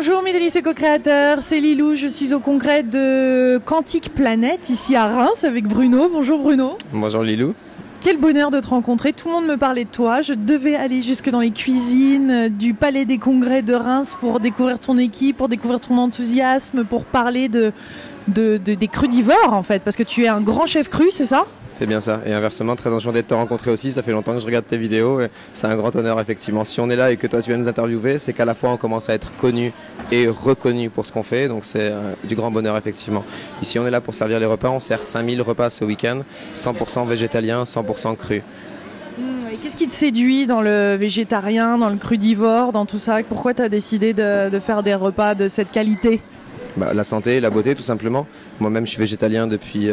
Bonjour mes délicieux co-créateurs, c'est Lilou, je suis au congrès de Quantique Planet ici à Reims avec Bruno. Bonjour Bruno. Bonjour Lilou. Quel bonheur de te rencontrer, tout le monde me parlait de toi, je devais aller jusque dans les cuisines du Palais des Congrès de Reims pour découvrir ton équipe, pour découvrir ton enthousiasme, pour parler des crudivores en fait, parce que tu es un grand chef cru, c'est ça ? C'est bien ça, et inversement, très enchanté de te rencontrer aussi, ça fait longtemps que je regarde tes vidéos, et c'est un grand honneur effectivement. Si on est là et que toi tu viens nous interviewer, c'est qu'à la fois on commence à être connu et reconnu pour ce qu'on fait, donc c'est du grand bonheur effectivement. Ici on est là pour servir les repas, on sert 5000 repas ce week-end, 100% végétalien, 100% cru. Et qu'est-ce qui te séduit dans le végétarien, dans le crudivore, dans tout ça ? Pourquoi tu as décidé de faire des repas de cette qualité ? La santé, la beauté tout simplement. Moi-même je suis végétarien depuis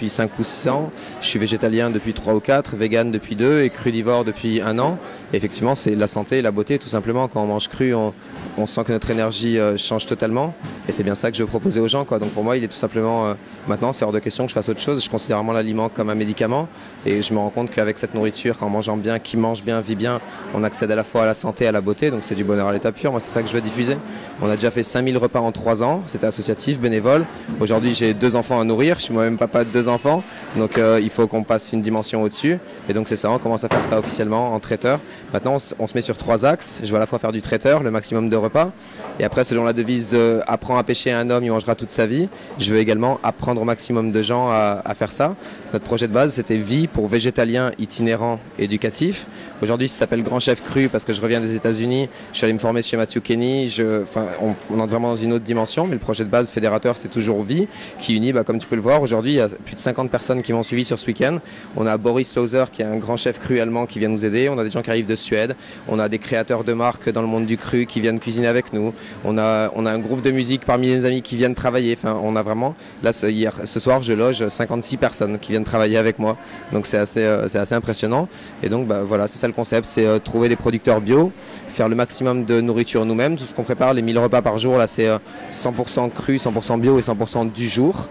5 ou 6 ans, je suis végétalien depuis 3 ou 4, vegan depuis 2 et crudivore depuis 1 an. Et effectivement c'est la santé et la beauté tout simplement. Quand on mange cru, on sent que notre énergie change totalement et c'est bien ça que je veux proposer aux gens, quoi. Donc pour moi il est tout simplement, maintenant c'est hors de question que je fasse autre chose. Je considère vraiment l'aliment comme un médicament et je me rends compte qu'avec cette nourriture, en mangeant bien, qui mange bien, vit bien, on accède à la fois à la santé et à la beauté, donc c'est du bonheur à l'état pur. Moi c'est ça que je veux diffuser. On a déjà fait 5000 repas en 3 ans, c'était associatif, bénévole. Aujourd'hui j'ai 2 enfants à nourrir, je suis moi-même papa de 2 enfants, donc il faut qu'on passe une dimension au-dessus. Et donc c'est ça, on commence à faire ça officiellement en traiteur. Maintenant on se met sur 3 axes, je vais à la fois faire du traiteur, le maximum de repas, et après selon la devise de apprends à pêcher un homme, il mangera toute sa vie, je veux également apprendre au maximum de gens à faire ça. Notre projet de base c'était vie pour végétalien itinérant éducatif. Aujourd'hui ça s'appelle Grand Chef Cru parce que je reviens des États-Unis, je suis allé me former chez Matthew Kenny, on entre vraiment dans une autre dimension, mais le projet de base fédérateur c'est toujours vie, qui unit, comme tu peux le voir, aujourd'hui il y a plus de 50 personnes qui m'ont suivi sur ce week-end. On a Boris Lauser qui est un grand chef cru allemand qui vient nous aider, on a des gens qui arrivent de Suède, on a des créateurs de marques dans le monde du cru qui viennent cuisiner avec nous, on a un groupe de musique parmi nos amis qui viennent travailler, on a vraiment, là ce soir je loge 56 personnes qui viennent travailler avec moi, donc c'est assez impressionnant. Et donc voilà, c'est ça le concept, c'est trouver des producteurs bio, faire le maximum de nourriture nous-mêmes, tout ce qu'on prépare, les 1000 repas par jour, là c'est 100% cru, 100% bio et 100% du jour.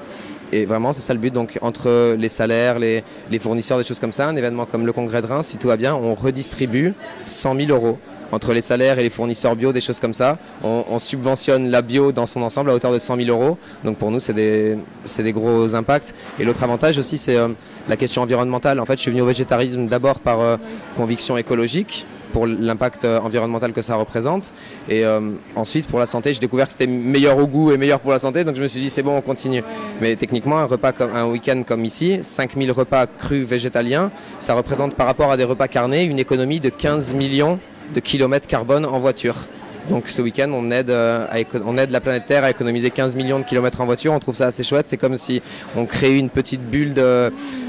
Et vraiment c'est ça le but, donc entre les salaires, les fournisseurs, des choses comme ça, un événement comme le congrès de Reims, si tout va bien, on redistribue 100 000 euros. Entre les salaires et les fournisseurs bio, des choses comme ça, on subventionne la bio dans son ensemble à hauteur de 100 000 euros. Donc pour nous, c'est des gros impacts. Et l'autre avantage aussi, c'est la question environnementale. En fait, je suis venu au végétarisme d'abord par conviction écologique, pour l'impact environnemental que ça représente. Et ensuite, pour la santé, j'ai découvert que c'était meilleur au goût et meilleur pour la santé. Donc je me suis dit, c'est bon, on continue. Mais techniquement, un week-end comme ici, 5000 repas crus végétaliens, ça représente par rapport à des repas carnés une économie de 15 millions de kilomètres carbone en voiture. Donc ce week-end, on aide la planète Terre à économiser 15 millions de kilomètres en voiture. On trouve ça assez chouette. C'est comme si on créait une petite bulle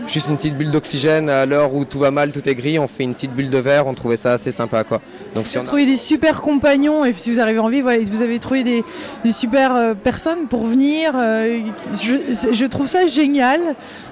juste une petite bulle d'oxygène à l'heure où tout va mal, tout est gris. On fait une petite bulle de verre. On trouvait ça assez sympa, quoi. Donc si on a trouvé des super compagnons et si vous arrivez en ville, vous avez trouvé des super personnes pour venir. Je trouve ça génial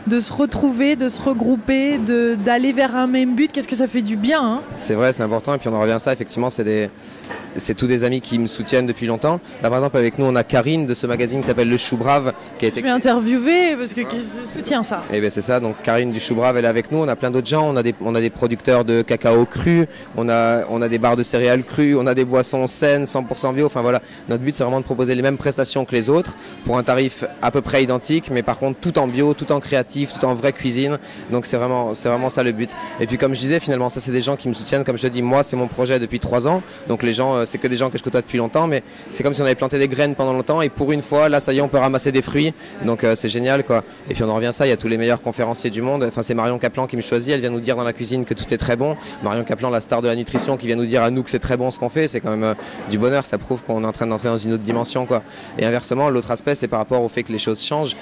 de se retrouver, de se regrouper, d'aller vers un même but. Qu'est-ce que ça fait du bien, hein. C'est vrai, c'est important. Et puis on en revient à ça. Effectivement, c'est tous des amis qui me soutiennent depuis longtemps. Là, par exemple, avec nous, on a Karine de ce magazine qui s'appelle Le Chou Brave. Qui a été... Je vais interviewer parce que je soutiens ça. Et bien c'est ça, donc Karine du Chou Brave, elle est avec nous. On a plein d'autres gens, on a des producteurs de cacao cru, on a des barres de céréales crues, on a des boissons saines, 100% bio. Enfin voilà, notre but c'est vraiment de proposer les mêmes prestations que les autres pour un tarif à peu près identique, mais par contre tout en bio, tout en créatif, tout en vraie cuisine. Donc c'est vraiment ça le but. Et puis comme je disais, finalement, ça c'est des gens qui me soutiennent. Comme je te dis, moi c'est mon projet depuis 3 ans. Donc les gens, c'est que des gens que je côtoie depuis longtemps, mais c'est comme si on avait planté des graines pendant longtemps et pour une fois, là ça y est, on peut ramasser des fruits. Donc c'est génial, quoi. Et puis on en revient à ça, il y a tous les meilleurs conférenciers du monde. Enfin c'est Marion Caplan qui me choisit, elle vient nous dire dans la cuisine que tout est très bon. Marion Caplan, la star de la nutrition, qui vient nous dire à nous que c'est très bon ce qu'on fait, c'est quand même du bonheur, ça prouve qu'on est en train d'entrer dans une autre dimension, quoi. Et inversement, l'autre aspect, c'est par rapport au fait que les choses changent.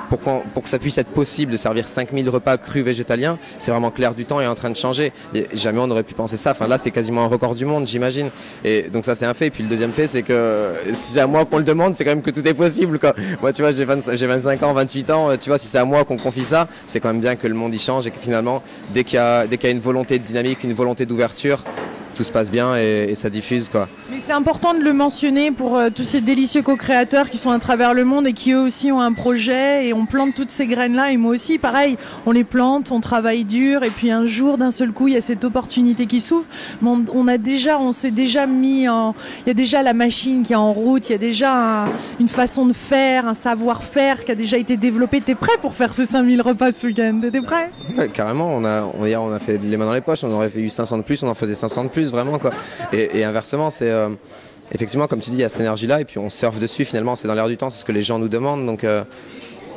Pour que ça puisse être possible de servir 5000 repas crus végétaliens, c'est vraiment clair du temps et en train de changer. Et jamais on n'aurait pu penser ça. Enfin là, c'est quasiment un record du monde, j'imagine. Et donc ça, c'est un fait. Et puis le deuxième fait, c'est que si c'est à moi qu'on le demande, c'est quand même que tout est possible, quoi. Moi, tu vois, j'ai 25 ans, 28 ans. Tu vois, si c'est à moi qu'on confie ça, c'est quand même bien que le monde y change et que finalement, dès qu'il y a une volonté de dynamique, une volonté d'ouverture, tout se passe bien et ça diffuse, quoi. Mais c'est important de le mentionner pour tous ces délicieux co-créateurs qui sont à travers le monde et qui eux aussi ont un projet et on plante toutes ces graines-là. Et moi aussi, pareil, on les plante, on travaille dur et puis un jour, d'un seul coup, il y a cette opportunité qui s'ouvre. On s'est déjà mis en... Il y a déjà la machine qui est en route, il y a déjà une façon de faire, un savoir-faire qui a déjà été développé. T'es prêt pour faire ces 5000 repas ce week-end? T'es prêt? Ouais, carrément, on a fait les mains dans les poches, on aurait fait eu 500 de plus, on en faisait 500 de plus, vraiment, quoi. Et inversement, c'est effectivement, comme tu dis, il y a cette énergie-là et puis on surfe dessus, finalement, c'est dans l'air du temps, c'est ce que les gens nous demandent, donc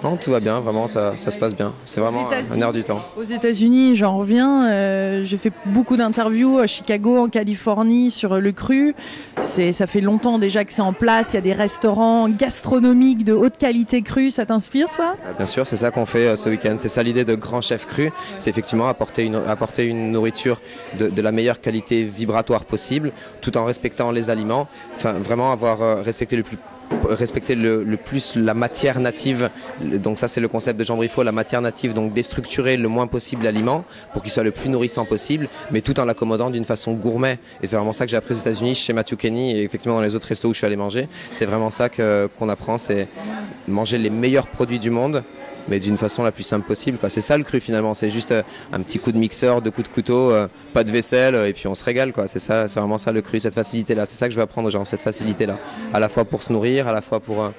non, tout va bien, vraiment, ça se passe bien. C'est vraiment un air du temps. Aux États-Unis, j'en reviens, j'ai fait beaucoup d'interviews à Chicago, en Californie, sur le cru. Ça fait longtemps déjà que c'est en place, il y a des restaurants gastronomiques de haute qualité crue, ça t'inspire ça? Bien sûr, c'est ça qu'on fait ce week-end, c'est ça l'idée de Grand Chef Cru, c'est effectivement apporter une nourriture de la meilleure qualité vibratoire possible, tout en respectant les aliments, enfin vraiment avoir respecté le plus la matière native, donc ça c'est le concept de Jean Briffaut, la matière native, donc déstructurer le moins possible l'aliment pour qu'il soit le plus nourrissant possible, mais tout en l'accommodant d'une façon gourmet. Et c'est vraiment ça que j'ai appris aux États-Unis chez Matthew Kenny et effectivement dans les autres restos où je suis allé manger. C'est vraiment ça qu'on apprend, c'est manger les meilleurs produits du monde, mais d'une façon la plus simple possible, quoi. C'est ça le cru finalement, c'est juste un petit coup de mixeur, 2 coups de couteau, pas de vaisselle et puis on se régale, quoi. C'est ça, c'est vraiment ça le cru, cette facilité-là. C'est ça que je veux apprendre aux gens, cette facilité-là, à la fois pour se nourrir, à la fois pour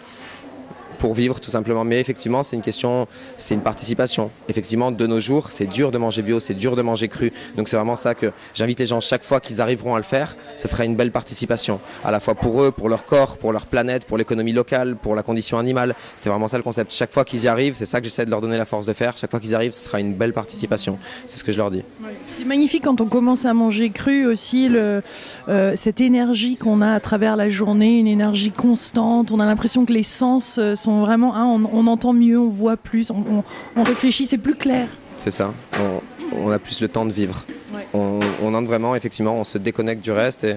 vivre tout simplement. Mais effectivement, c'est une participation. Effectivement, de nos jours, c'est dur de manger bio, c'est dur de manger cru. Donc c'est vraiment ça que j'invite les gens, chaque fois qu'ils arriveront à le faire, ce sera une belle participation. À la fois pour eux, pour leur corps, pour leur planète, pour l'économie locale, pour la condition animale. C'est vraiment ça le concept. Chaque fois qu'ils y arrivent, c'est ça que j'essaie de leur donner la force de faire. Chaque fois qu'ils y arrivent, ce sera une belle participation. C'est ce que je leur dis. C'est magnifique quand on commence à manger cru aussi, cette énergie qu'on a à travers la journée, une énergie constante. On a l'impression que les sens sont vraiment, on entend mieux, on voit plus, on réfléchit, c'est plus clair. C'est ça, on a plus le temps de vivre. Ouais. On entre vraiment, effectivement, on se déconnecte du reste et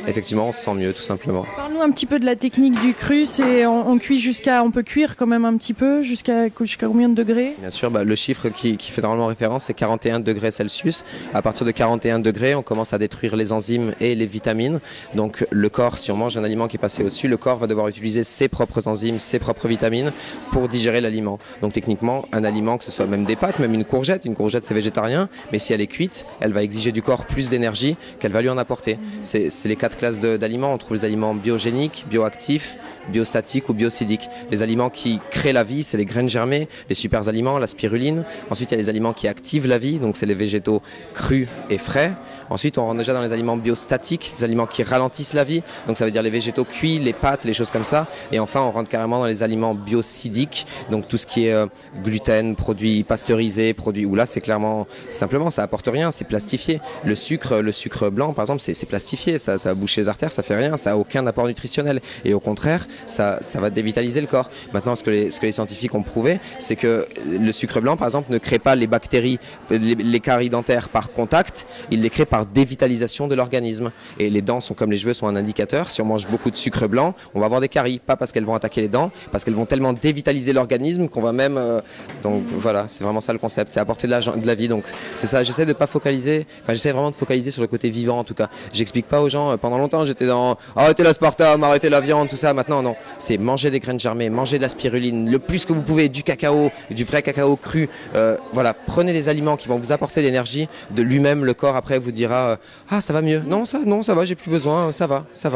effectivement on se sent mieux tout simplement. Parle-nous un petit peu de la technique du cru, on cuit on peut cuire quand même un petit peu, jusqu'à combien de degrés? Bien sûr, le chiffre qui fait normalement référence, c'est 41 degrés Celsius. À partir de 41 degrés, on commence à détruire les enzymes et les vitamines. Donc le corps, si on mange un aliment qui est passé au-dessus, le corps va devoir utiliser ses propres enzymes, ses propres vitamines pour digérer l'aliment. Donc techniquement, un aliment, que ce soit même des pâtes, même une courgette c'est végétarien, mais si elle est cuite, elle va exiger du corps plus d'énergie qu'elle va lui en apporter. C'est les 4 classes d'aliments. On trouve les aliments biogéniques, bioactifs, biostatiques ou biocidiques. Les aliments qui créent la vie, c'est les graines germées, les super aliments, la spiruline. Ensuite, il y a les aliments qui activent la vie, donc c'est les végétaux crus et frais. Ensuite, on rentre déjà dans les aliments biostatiques, les aliments qui ralentissent la vie, donc ça veut dire les végétaux cuits, les pâtes, les choses comme ça. Et enfin, on rentre carrément dans les aliments biocidiques, donc tout ce qui est gluten, produits pasteurisés, produits où là, c'est clairement, simplement, ça apporte rien, c'est plastifié. Le sucre blanc, par exemple, c'est plastifié, ça bouche les artères, ça fait rien, ça a aucun apport nutritionnel. Et au contraire, ça va dévitaliser le corps. Maintenant, ce que les scientifiques ont prouvé, c'est que le sucre blanc, par exemple, ne crée pas les bactéries, les caries dentaires par contact, il les crée par dévitalisation de l'organisme. Et les dents sont comme les cheveux, sont un indicateur. Si on mange beaucoup de sucre blanc, on va avoir des caries, pas parce qu'elles vont attaquer les dents, parce qu'elles vont tellement dévitaliser l'organisme qu'on va même... donc voilà, c'est vraiment ça le concept, c'est apporter de la vie. Donc c'est ça, j'essaie vraiment de focaliser sur le côté vivant en tout cas. J'explique pas aux gens, pendant longtemps j'étais dans arrêtez l'aspartame, arrêtez la viande, tout ça. Maintenant non, c'est manger des graines germées, manger de la spiruline, le plus que vous pouvez, du cacao, du vrai cacao cru. Voilà, prenez des aliments qui vont vous apporter de l'énergie. De lui-même, le corps après vous dira ah ça va mieux, non ça va, j'ai plus besoin, ça va. C'est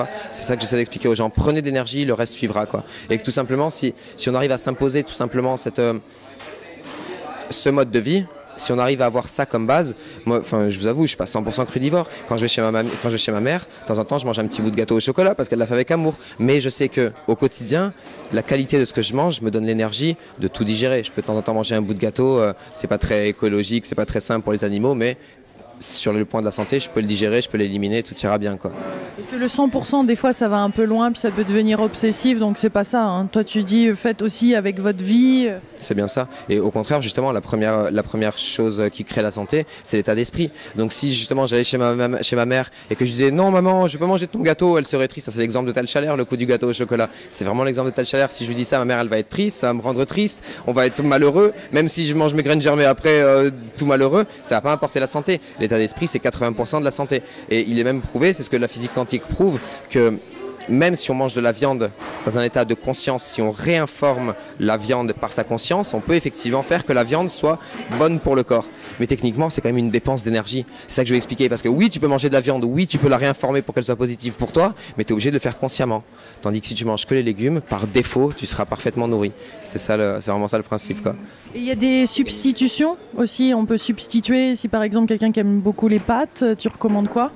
ça que j'essaie d'expliquer aux gens. Prenez de l'énergie, le reste suivra, quoi. Et que tout simplement, si on arrive à s'imposer tout simplement ce mode de vie, si on arrive à avoir ça comme base, moi, je vous avoue, je suis pas 100% crudivore. Quand je vais chez ma mère, de temps en temps, je mange un petit bout de gâteau au chocolat parce qu'elle l'a fait avec amour. Mais je sais que au quotidien, la qualité de ce que je mange me donne l'énergie de tout digérer. Je peux de temps en temps manger un bout de gâteau, c'est pas très écologique, c'est pas très sain pour les animaux, mais sur le point de la santé, je peux le digérer, je peux l'éliminer, tout ira bien, quoi. Parce que le 100%, des fois, ça va un peu loin, puis ça peut devenir obsessif, donc c'est pas ça. Hein. Toi, tu dis, faites aussi avec votre vie. C'est bien ça. Et au contraire, justement, la première chose qui crée la santé, c'est l'état d'esprit. Donc si justement j'allais chez ma mère et que je disais non maman, je veux pas manger de ton gâteau, elle serait triste. Ça c'est l'exemple de Tal Chalère, le coup du gâteau au chocolat. C'est vraiment l'exemple de Tal Chalère. Si je lui dis ça, ma mère elle va être triste, ça va me rendre triste, on va être malheureux. Même si je mange mes graines germées après, tout malheureux, ça va pas apporter la santé. L'état d'esprit, c'est 80% de la santé. Et il est même prouvé, c'est ce que la physique quantique prouve, que même si on mange de la viande dans un état de conscience, si on réinforme la viande par sa conscience, on peut effectivement faire que la viande soit bonne pour le corps. Mais techniquement, c'est quand même une dépense d'énergie. C'est ça que je vais expliquer. Parce que oui, tu peux manger de la viande, oui, tu peux la réinformer pour qu'elle soit positive pour toi, mais tu es obligé de le faire consciemment. Tandis que si tu manges que les légumes, par défaut, tu seras parfaitement nourri. C'est vraiment ça le principe, quoi. Et il y a des substitutions aussi. On peut substituer, si par exemple quelqu'un qui aime beaucoup les pâtes, tu recommandes quoi ?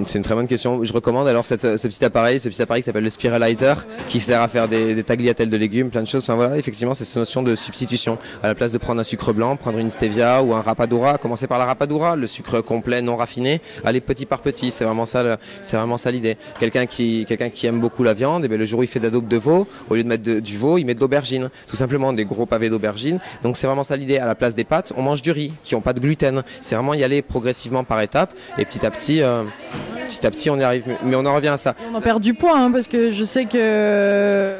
C'est une très bonne question. Je recommande alors ce petit appareil qui s'appelle le Spiralizer, qui sert à faire des tagliatelles de légumes, plein de choses. Enfin, voilà, effectivement, c'est cette notion de substitution. À la place de prendre un sucre blanc, prendre une stevia ou un rapadura, commencer par la rapadura, le sucre complet non raffiné, aller petit par petit. C'est vraiment ça l'idée. Quelqu'un qui aime beaucoup la viande, et bien le jour où il fait d'adobe de veau, au lieu de mettre du veau, il met de l'aubergine, tout simplement des gros pavés d'aubergine. Donc c'est vraiment ça l'idée. À la place des pâtes, on mange du riz qui n'ont pas de gluten. C'est vraiment y aller progressivement par étapes et petit à petit, on y arrive, mais on en revient à ça. On en perd du poids, hein, parce que je sais que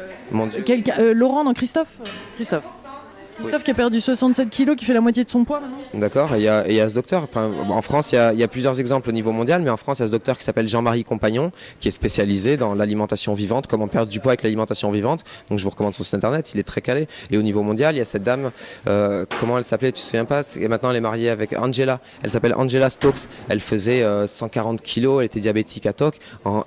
Christophe qui a perdu 67 kilos, qui fait la moitié de son poids maintenant. D'accord, et il y a ce docteur, en France il y a plusieurs exemples au niveau mondial, mais en France il y a ce docteur qui s'appelle Jean-Marie Compagnon, qui est spécialisé dans l'alimentation vivante, comment perdre du poids avec l'alimentation vivante. Donc je vous recommande son site internet, il est très calé. Et au niveau mondial, il y a cette dame, comment elle s'appelait, tu te souviens pas? Et maintenant elle est mariée avec Angela, elle s'appelle Angela Stokes, elle faisait 140 kilos, elle était diabétique à TOC,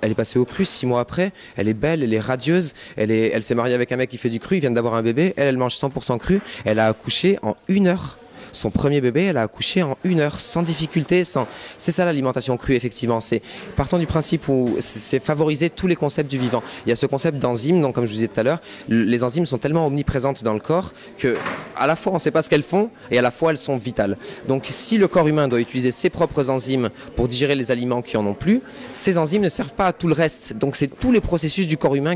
elle est passée au cru 6 mois après, elle est belle, elle est radieuse, elle s'est mariée avec un mec qui fait du cru, ils viennent d'avoir un bébé, elle mange 100% cru. Elle a accouché en 1 heure. Son premier bébé, elle a accouché en 1 heure, sans difficulté, C'est ça l'alimentation crue, effectivement. C'est partant du principe où c'est favoriser tous les concepts du vivant. Il y a ce concept d'enzymes, donc comme je vous disais tout à l'heure, les enzymes sont tellement omniprésentes dans le corps que à la fois on ne sait pas ce qu'elles font et à la fois elles sont vitales. Donc si le corps humain doit utiliser ses propres enzymes pour digérer les aliments qui en ont plus, ces enzymes ne servent pas à tout le reste. Donc c'est tous les processus du corps humain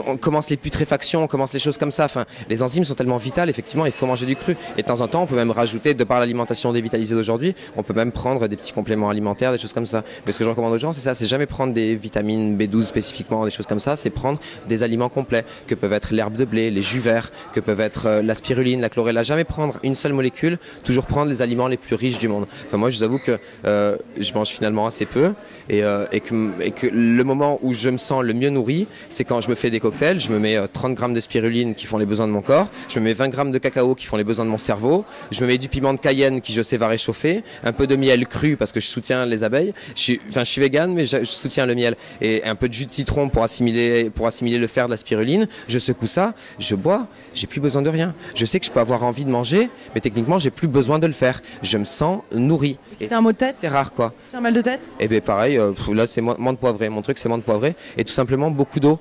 on commence les putréfactions, on commence les choses comme ça. Enfin, les enzymes sont tellement vitales, effectivement, il faut manger du cru. Et de temps en temps, on peut même rajouter, de par l'alimentation dévitalisée d'aujourd'hui, on peut même prendre des petits compléments alimentaires, des choses comme ça. Mais ce que je recommande aux gens, c'est ça, c'est jamais prendre des vitamines B12 spécifiquement, des choses comme ça, c'est prendre des aliments complets, que peuvent être l'herbe de blé, les jus verts, que peuvent être la spiruline, la chlorella. Jamais prendre une seule molécule, toujours prendre les aliments les plus riches du monde. Enfin, moi, je vous avoue que je mange finalement assez peu et que le moment où je me sens le mieux nourri, c'est quand je me fais des cocktails, je me mets 30 grammes de spiruline qui font les besoins de mon corps, je me mets 20 grammes de cacao qui font les besoins de mon cerveau, je me mets du piment de Cayenne qui je sais va réchauffer, un peu de miel cru parce que je soutiens les abeilles, je suis vegan mais je soutiens le miel, et un peu de jus de citron pour assimiler le fer de la spiruline, je secoue ça, je bois, j'ai plus besoin de rien. Je sais que je peux avoir envie de manger, mais techniquement j'ai plus besoin de le faire. Je me sens nourri. C'est un mot de tête? C'est rare quoi. C'est un mal de tête? Et bien pareil, là c'est menthe poivrée, mon truc c'est menthe poivrée, et tout simplement beaucoup d'eau.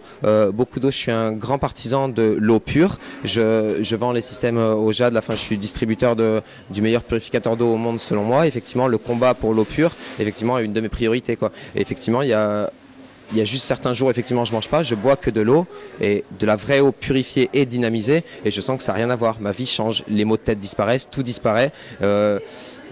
Je suis un grand partisan de l'eau pure. Je vends les systèmes au Jade, je suis distributeur du meilleur purificateur d'eau au monde selon moi. Effectivement, le combat pour l'eau pure, effectivement, est une de mes priorités, quoi. Et effectivement, il y a juste certains jours, effectivement, je mange pas, je bois que de l'eau, et de la vraie eau purifiée et dynamisée, et je sens que ça n'a rien à voir. Ma vie change, les maux de tête disparaissent, tout disparaît.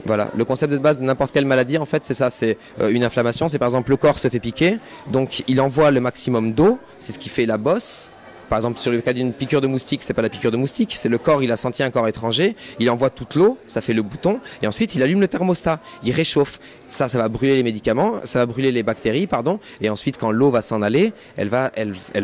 Voilà, le concept de base de n'importe quelle maladie, en fait, c'est ça, c'est une inflammation. C'est par exemple le corps se fait piquer, donc il envoie le maximum d'eau, c'est ce qui fait la bosse. Par exemple, sur le cas d'une piqûre de moustique, c'est pas la piqûre de moustique, c'est le corps, il a senti un corps étranger, il envoie toute l'eau, ça fait le bouton, et ensuite il allume le thermostat, il réchauffe. Ça va brûler les médicaments, ça va brûler les bactéries, pardon, et ensuite quand l'eau va s'en aller, elle va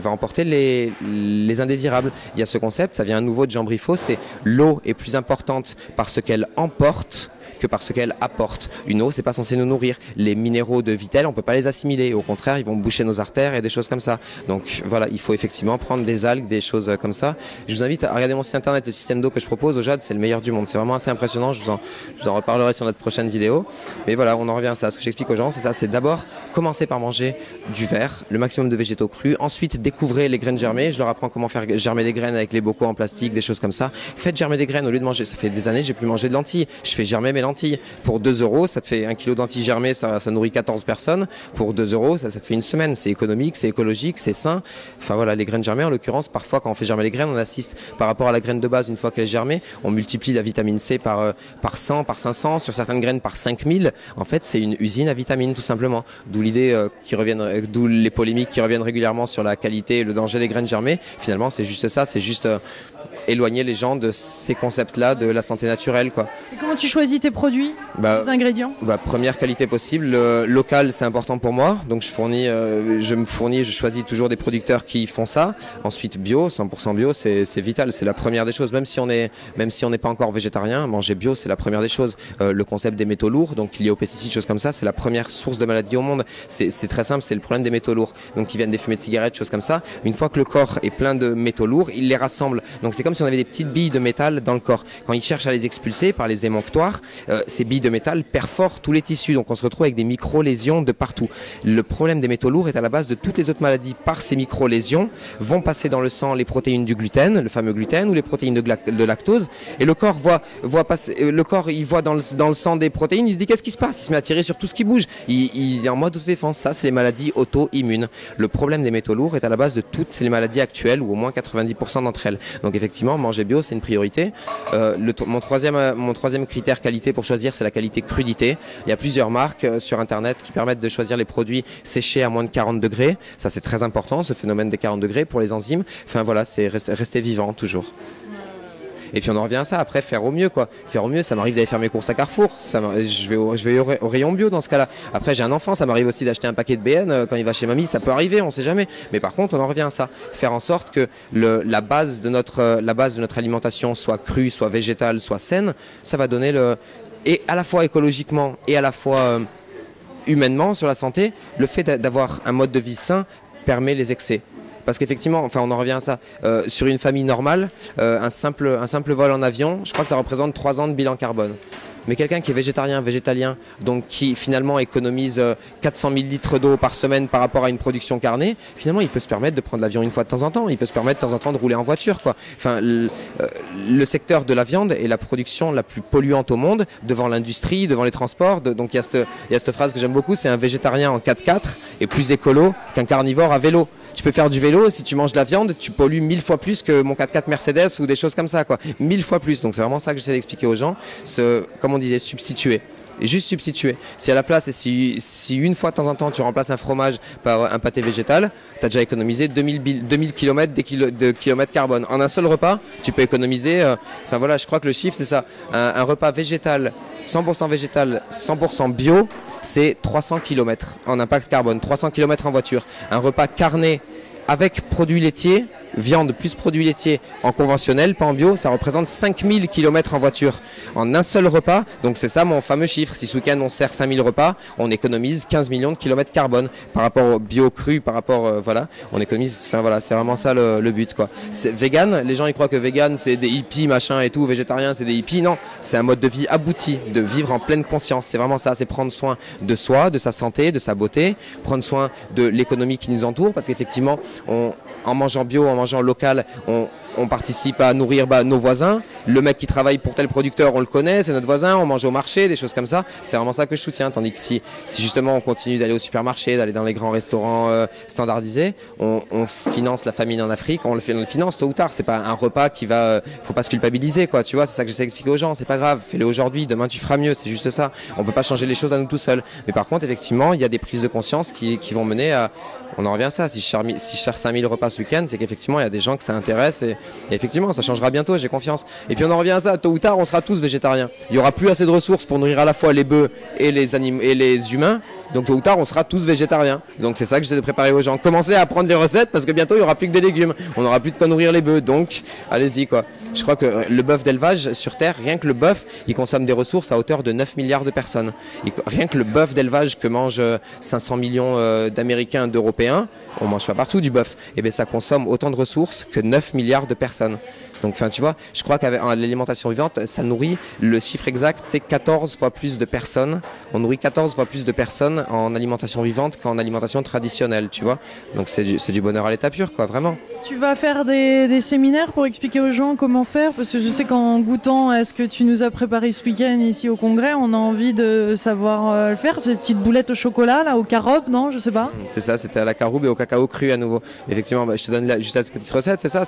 emporter les indésirables. Il y a ce concept, ça vient à nouveau de Jean Briffaut, c'est l'eau est plus importante par ce qu'elle emporte que par ce qu'elle apporte. Une eau, c'est pas censé nous nourrir. Les minéraux de Vitel, on peut pas les assimiler. Au contraire, ils vont boucher nos artères et des choses comme ça. Donc voilà, il faut effectivement prendre des algues, des choses comme ça. Je vous invite à regarder mon site internet, le système d'eau que je propose au Jade, c'est le meilleur du monde. C'est vraiment assez impressionnant. Je vous en reparlerai sur notre prochaine vidéo. Mais voilà, on en revient à ça. Ce que j'explique aux gens, c'est ça, c'est d'abord commencer par manger du vert, le maximum de végétaux crus. Ensuite, découvrez les graines germées. Je leur apprends comment faire germer des graines avec les bocaux en plastique, des choses comme ça. Faites germer des graines au lieu de manger. Ça fait des années, j'ai plus mangé de lentilles. Je fais germer mes lentilles. lentilles. Pour 2 euros, ça te fait 1 kilo d'antilles germées, ça nourrit 14 personnes. Pour 2 euros, ça te fait une semaine. C'est économique, c'est écologique, c'est sain. Enfin voilà, les graines germées, en l'occurrence, parfois quand on fait germer les graines, on assiste par rapport à la graine de base, une fois qu'elle est germée, on multiplie la vitamine C par 100, par 500, sur certaines graines par 5000. En fait, c'est une usine à vitamines, tout simplement. D'où l'idée d'où les polémiques qui reviennent régulièrement sur la qualité et le danger des graines germées. Finalement, c'est juste ça, c'est juste éloigner les gens de ces concepts-là de la santé naturelle, quoi. Et comment tu choisis tes produits, les ingrédients? Première qualité possible. Local, c'est important pour moi. Donc je choisis toujours des producteurs qui font ça. Ensuite, bio, 100% bio, c'est vital. C'est la première des choses. Même si on n'est pas encore végétarien, manger bio, c'est la première des choses. Le concept des métaux lourds, donc liés aux pesticides, choses comme ça, c'est la première source de maladies au monde. C'est très simple, c'est le problème des métaux lourds. Donc qui viennent des fumées de cigarettes, choses comme ça. Une fois que le corps est plein de métaux lourds, il les rassemble. Donc c'est comme si on avait des petites billes de métal dans le corps. Quand il cherche à les expulser par les émonctoires, ces billes de métal perforent tous les tissus. Donc on se retrouve avec des micro-lésions de partout. Le problème des métaux lourds est à la base de toutes les autres maladies. Par ces micro-lésions vont passer dans le sang les protéines du gluten, le fameux gluten, ou les protéines de lactose. Et le corps il voit dans le sang des protéines, il se dit qu'est-ce qui se passe? Il se met à tirer sur tout ce qui bouge. Il est en mode autodéfense. Ça, c'est les maladies auto-immunes. Le problème des métaux lourds est à la base de toutes les maladies actuelles, ou au moins 90% d'entre elles. Donc effectivement, manger bio, c'est une priorité. Mon troisième critère qualité pour choisir, c'est la qualité crudité. Il y a plusieurs marques sur Internet qui permettent de choisir les produits séchés à moins de 40 degrés. Ça, c'est très important, ce phénomène des 40 degrés pour les enzymes. Enfin voilà, c'est rester vivant toujours. Et puis on en revient à ça, après faire au mieux, quoi. Faire au mieux, ça m'arrive d'aller faire mes courses à Carrefour, je vais au rayon bio dans ce cas-là. Après j'ai un enfant, ça m'arrive aussi d'acheter un paquet de BN quand il va chez mamie, ça peut arriver, on sait jamais. Mais par contre on en revient à ça, faire en sorte que la base de notre alimentation soit crue, soit végétale, soit saine, ça va donner et à la fois écologiquement et à la fois humainement sur la santé, le fait d'avoir un mode de vie sain permet les excès. Parce qu'effectivement, enfin on en revient à ça, sur une famille normale, un simple vol en avion, je crois que ça représente 3 ans de bilan carbone. Mais quelqu'un qui est végétalien, donc qui finalement économise 400 000 litres d'eau par semaine par rapport à une production carnée, finalement il peut se permettre de prendre l'avion une fois de temps en temps, il peut se permettre de temps en temps de rouler en voiture, quoi. Enfin, le secteur de la viande est la production la plus polluante au monde, devant l'industrie, devant les transports. Donc il y a cette phrase que j'aime beaucoup, c'est un végétarien en 4x4 est plus écolo qu'un carnivore à vélo. Tu peux faire du vélo, si tu manges de la viande, tu pollues 1000 fois plus que mon 4x4 Mercedes ou des choses comme ça, quoi. 1000 fois plus. Donc c'est vraiment ça que j'essaie d'expliquer aux gens. Comme on disait, substituer. Et juste substituer. Si à la place, et si une fois de temps en temps tu remplaces un fromage par un pâté végétal, tu as déjà économisé 2000 km de kilomètres carbone. En un seul repas, tu peux économiser, enfin voilà, je crois que le chiffre c'est ça, un repas végétal, 100% végétal, 100% bio, c'est 300 km en impact carbone, 300 km en voiture. Un repas carné avec produits laitiers, viande plus produits laitiers en conventionnel, pas en bio, ça représente 5000 km en voiture en un seul repas. Donc c'est ça mon fameux chiffre. Si ce week-end on sert 5000 repas, on économise 15 millions de kilomètres carbone par rapport au bio cru, par rapport, voilà, on économise, enfin voilà, c'est vraiment ça le but, quoi. Vegan, les gens ils croient que vegan c'est des hippies, machin et tout, végétarien c'est des hippies. Non, c'est un mode de vie abouti, de vivre en pleine conscience. C'est vraiment ça, c'est prendre soin de soi, de sa santé, de sa beauté, prendre soin de l'économie qui nous entoure, parce qu'effectivement, en mangeant bio, en mangeant local, on participe à nourrir nos voisins. Le mec qui travaille pour tel producteur, on le connaît, c'est notre voisin, on mange au marché, des choses comme ça. C'est vraiment ça que je soutiens. Tandis que si justement on continue d'aller au supermarché, d'aller dans les grands restaurants standardisés, on finance la famine en Afrique, on le finance tôt ou tard. C'est pas un repas qui va... faut pas se culpabiliser, quoi. Tu vois, c'est ça que j'essaie d'expliquer aux gens. C'est pas grave, fais-le aujourd'hui, demain tu feras mieux. C'est juste ça. On peut pas changer les choses à nous tout seuls. Mais par contre, effectivement, il y a des prises de conscience qui vont mener à... On en revient à ça. Si je cherche 5000 repas ce week-end, c'est qu'effectivement, il y a des gens que ça intéresse et effectivement, ça changera bientôt, j'ai confiance. Et puis on en revient à ça, tôt ou tard, on sera tous végétariens. Il n'y aura plus assez de ressources pour nourrir à la fois les bœufs et les humains. Donc tôt ou tard, on sera tous végétariens. Donc c'est ça que j'essaie de préparer aux gens. Commencez à apprendre les recettes parce que bientôt, il n'y aura plus que des légumes. On n'aura plus de quoi nourrir les bœufs. Donc allez-y, quoi. Je crois que le bœuf d'élevage sur Terre, rien que le bœuf, il consomme des ressources à hauteur de 9 milliards de personnes. Rien que le bœuf d'élevage que mangent 500 millions d'Américains, d'Européens, on mange pas partout du bœuf. Et bien ça consomme autant de ressources que 9 milliards de personnes. Donc enfin tu vois, je crois qu'avec l'alimentation vivante, ça nourrit, le chiffre exact c'est 14 fois plus de personnes. On nourrit 14 fois plus de personnes en alimentation vivante qu'en alimentation traditionnelle, tu vois. Donc c'est du bonheur à l'état pur, quoi, vraiment. Tu vas faire des séminaires pour expliquer aux gens comment faire? Parce que je sais qu'en goûtant à ce que tu nous as préparé ce week-end ici au congrès, on a envie de savoir le faire. Ces petites boulettes au chocolat, là, au carob, non? Je sais pas. C'est ça, c'était à la caroube et au cacao cru à nouveau. Effectivement, je te donne juste cette petite recette, c'est ça.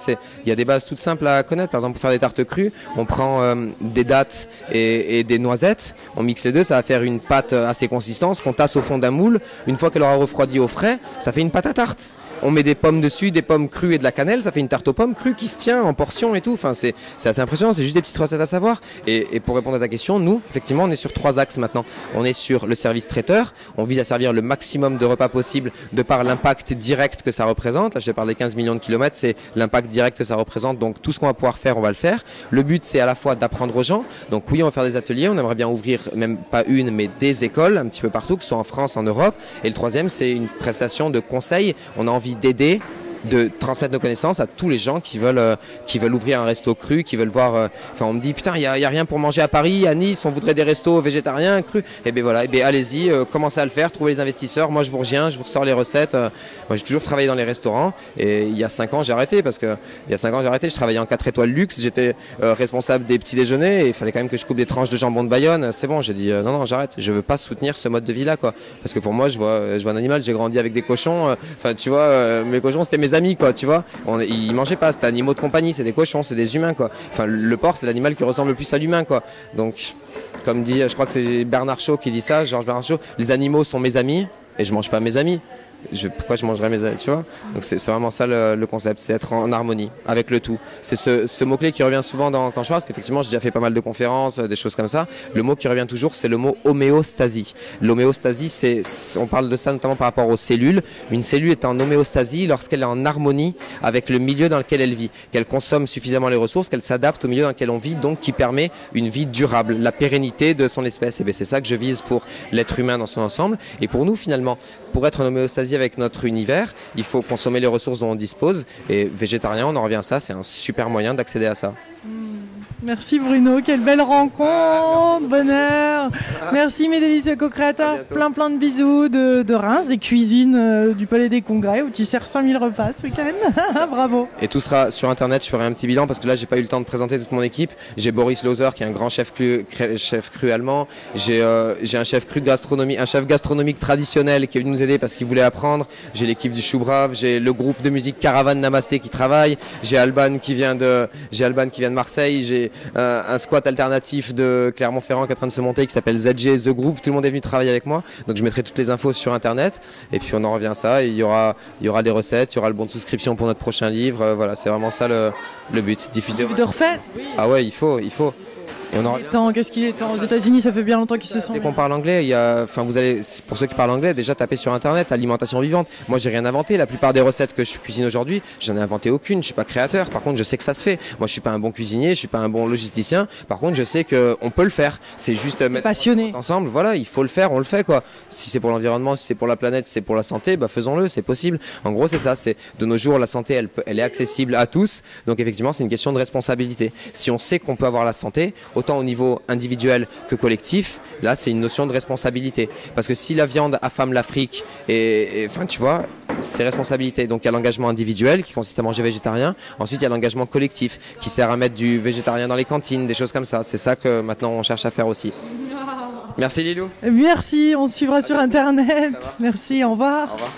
Il y a des bases toutes simples à connaître. Par exemple, pour faire des tartes crues, on prend des dattes et des noisettes, on mixe les deux, ça va faire une pâte assez consistante qu'on tasse au fond d'un moule. Une fois qu'elle aura refroidi au frais, ça fait une pâte à tarte. On met des pommes dessus, des pommes crues et de la cannelle, ça fait une tarte aux pommes crue qui se tient en portions et tout. Enfin, c'est assez impressionnant, c'est juste des petites recettes à savoir. Et pour répondre à ta question, nous, effectivement, on est sur 3 axes maintenant. On est sur le service traiteur, on vise à servir le maximum de repas possible de par l'impact direct que ça représente. Là, je te parle des 15 millions de kilomètres, c'est l'impact direct que ça représente. Donc tout ce qu'on va pouvoir faire, on va le faire. Le but, c'est à la fois d'apprendre aux gens. Donc oui, on va faire des ateliers, on aimerait bien ouvrir même pas une, mais des écoles un petit peu partout, que ce soit en France, en Europe. Et le troisième, c'est une prestation de conseil. On a envie d'aider, de transmettre nos connaissances à tous les gens qui veulent ouvrir un resto cru, qui veulent voir. Enfin, on me dit putain, il y a rien pour manger à Paris, à Nice, on voudrait des restos végétariens crus. Et bien voilà, et bien allez-y, commencez à le faire, trouvez les investisseurs. Moi, je vous reviens, je vous ressors les recettes. Moi, j'ai toujours travaillé dans les restaurants et il y a 5 ans, j'ai arrêté parce que il y a 5 ans, j'ai arrêté. Je travaillais en 4 étoiles luxe, j'étais responsable des petits déjeuners et il fallait quand même que je coupe des tranches de jambon de Bayonne. C'est bon, j'ai dit non, j'arrête. Je veux pas soutenir ce mode de vie là, quoi. Parce que pour moi, je vois un animal. J'ai grandi avec des cochons. Enfin, tu vois, mes cochons, c'était mes amis, quoi, tu vois. Ils mangeaient pas, c'était animaux de compagnie, c'est des cochons, c'est des humains, quoi. Enfin, le porc, c'est l'animal qui ressemble le plus à l'humain, quoi. Donc, comme dit, je crois que c'est Bernard Shaw qui dit ça, Georges Bernard Shaw, les animaux sont mes amis et je mange pas mes amis. Pourquoi je mangerais mes amis, tu vois? Donc c'est vraiment ça le concept, c'est être en harmonie avec le tout. C'est ce mot-clé qui revient souvent quand je parle, parce qu'effectivement j'ai déjà fait pas mal de conférences, des choses comme ça. Le mot qui revient toujours, c'est le mot homéostasie. L'homéostasie, on parle de ça notamment par rapport aux cellules. Une cellule est en homéostasie lorsqu'elle est en harmonie avec le milieu dans lequel elle vit, qu'elle consomme suffisamment les ressources, qu'elle s'adapte au milieu dans lequel on vit, donc qui permet une vie durable, la pérennité de son espèce. Et bien c'est ça que je vise pour l'être humain dans son ensemble. Et pour nous finalement, pour être en homéostasie avec notre univers, il faut consommer les ressources dont on dispose. Et végétarien, on en revient à ça, c'est un super moyen d'accéder à ça. Merci Bruno, quelle belle rencontre, bonheur. Merci mes délicieux co-créateurs, plein de bisous de Reims, des cuisines du Palais des Congrès où tu sers 5000 repas ce week-end. Bravo. Et tout sera sur internet, je ferai un petit bilan parce que là j'ai pas eu le temps de présenter toute mon équipe. J'ai Boris Loser qui est un grand chef cru allemand. J'ai un chef gastronomique traditionnel qui est venu nous aider parce qu'il voulait apprendre. J'ai l'équipe du Chou Brave, j'ai le groupe de musique Caravane Namasté qui travaille. J'ai Alban qui vient de Marseille. J'ai un squat alternatif de Clermont-Ferrand qui est en train de se monter qui s'appelle ZG The Group. Tout le monde est venu travailler avec moi. Donc je mettrai toutes les infos sur internet et puis on en revient à ça. Et il y aura des recettes, il y aura le bon de souscription pour notre prochain livre. Voilà, c'est vraiment ça le but. Diffuser. De recettes. Ah ouais, il faut. Qu'est-ce qu'il est temps? Aux États-Unis, ça fait bien longtemps qu'ils se sont. Dès qu'on parle anglais, vous allez, pour ceux qui parlent anglais, déjà taper sur internet alimentation vivante. Moi, j'ai rien inventé. La plupart des recettes que je cuisine aujourd'hui, j'en ai inventé aucune. Je suis pas créateur. Par contre, je sais que ça se fait. Moi, je suis pas un bon cuisinier, je suis pas un bon logisticien. Par contre, je sais qu'on peut le faire. C'est juste mettre passionné ensemble. Voilà, il faut le faire, on le fait, quoi. Si c'est pour l'environnement, si c'est pour la planète, si c'est pour la santé, faisons-le. C'est possible. En gros, c'est ça. C'est de nos jours, la santé, elle est accessible à tous. Donc, effectivement, c'est une question de responsabilité. Si on sait qu'on peut avoir la santé, autant au niveau individuel que collectif, là c'est une notion de responsabilité. Parce que si la viande affame l'Afrique, enfin tu vois, c'est responsabilité. Donc il y a l'engagement individuel qui consiste à manger végétarien. Ensuite il y a l'engagement collectif qui sert à mettre du végétarien dans les cantines, des choses comme ça. C'est ça que maintenant on cherche à faire aussi. Merci Lilou. Merci, on se suivra sur internet. Merci, au revoir. Au revoir.